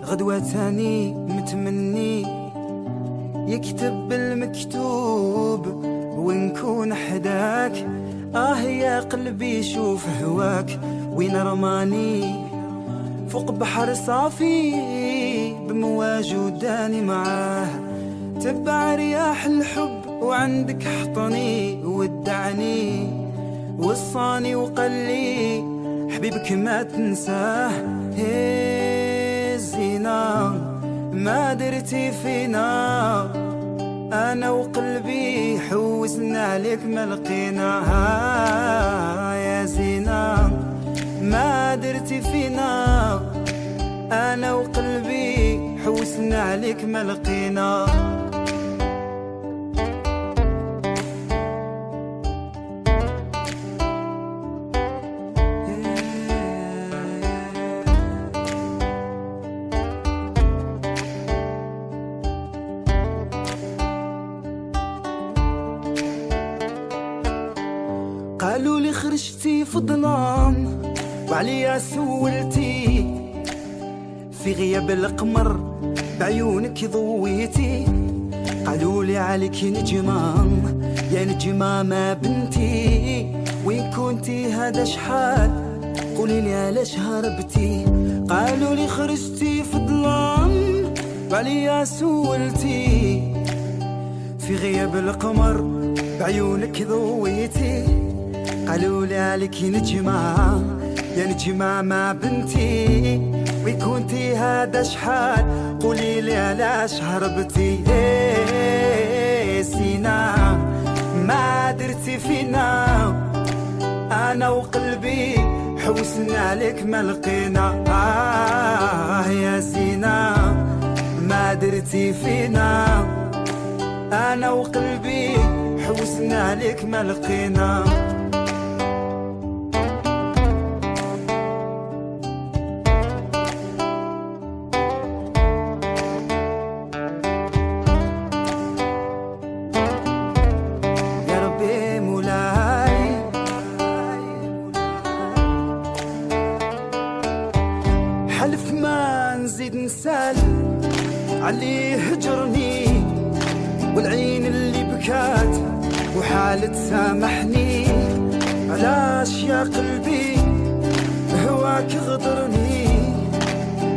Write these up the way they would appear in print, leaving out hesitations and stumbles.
غدوة تاني متمني يكتب المكتوب ونكون حداك. يا قلبي شوف هواك وين رماني، فوق بحر صافي بمواج وداني معاه. تبع رياح الحب وعندك حطني ودعني، وصاني وقلي حبيبك ما تنساه. الزينة ما درتي فينا، أنا وقلبي حوسنا عليك ما لقيناها. يا زينة ما درتي فينا، أنا وقلبي حوسنا عليك ما لقينا. قالوا لي خرجتي في ظلام وعليا سولتي، في غياب القمر بعيونك ضويتي. قالوا لي عليك نجمة يا نجمة ما بنتي، وين كنتي هذا شحال قولي لي علاش هربتي. قالوا لي خرجتي في ظلام وعليا سولتي، في غياب القمر بعيونك ضويتي. قالوا لي عليك نجمة يا نجمة ما بنتي، وين كنتي هذا شحال قولي لي علاش هربتي. سينا ما درتي فينا، أنا وقلبي حوسنا عليك ما لقينا. يا سينا ما درتي فينا، أنا وقلبي حوسنا عليك ما لقينا. حلف ما نزيد نسال عليه هجرني، والعين اللي بكات وحالة سامحني. علاش يا قلبي هواك غدرني،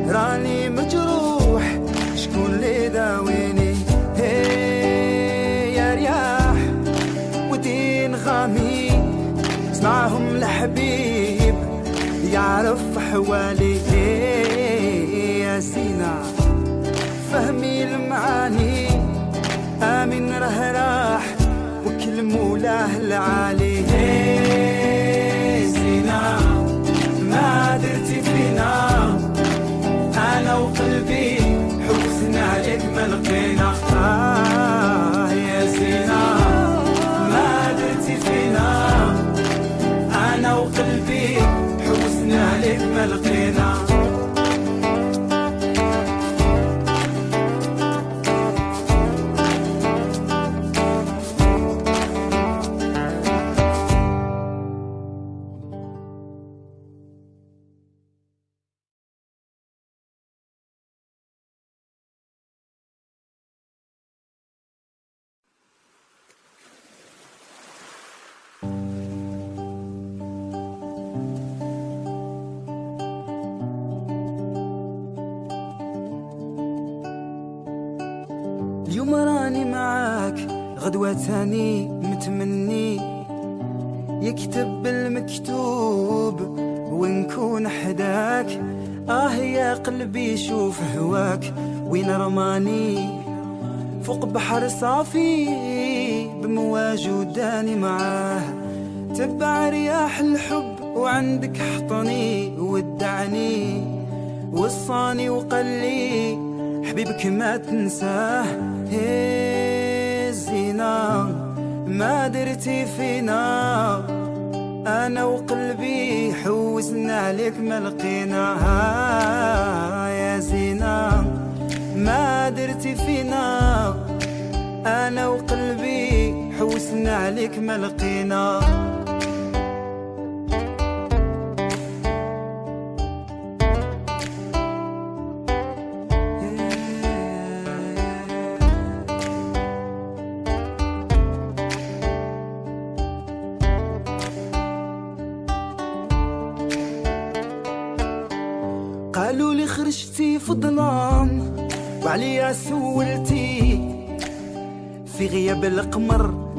راني مجروح شكون اللي داويني. يا رياح ودين غامي اسمعهم الحبيب يعرف حوالي. يا سينا فهمي المعاني، آمن راه راح وكل مولاه العالي. سينا ما درتي فينا، أنا وقلبي حوسنا عليك ما لقينا. يا سينا ما درتي فينا، أنا وقلبي حوسنا عليك ما لقينا. اليوم راني معاك غدوة تاني متمني يكتب المكتوب ونكون حداك. يا قلبي شوف هواك وين رماني، فوق بحر صافي بمواج وداني معاه. تبع رياح الحب وعندك حطني ودعني، وصاني وقلي حبيبك ما تنساه. الزينة ما درتي فينا، أنا وقلبي حوسنا عليك ما لقيناها. يا زينة ما درتي فينا، أنا وقلبي حوسنا عليك ما لقينا. قالوا لي خرجتي في ظلام وعليا سولتي في غياب القمر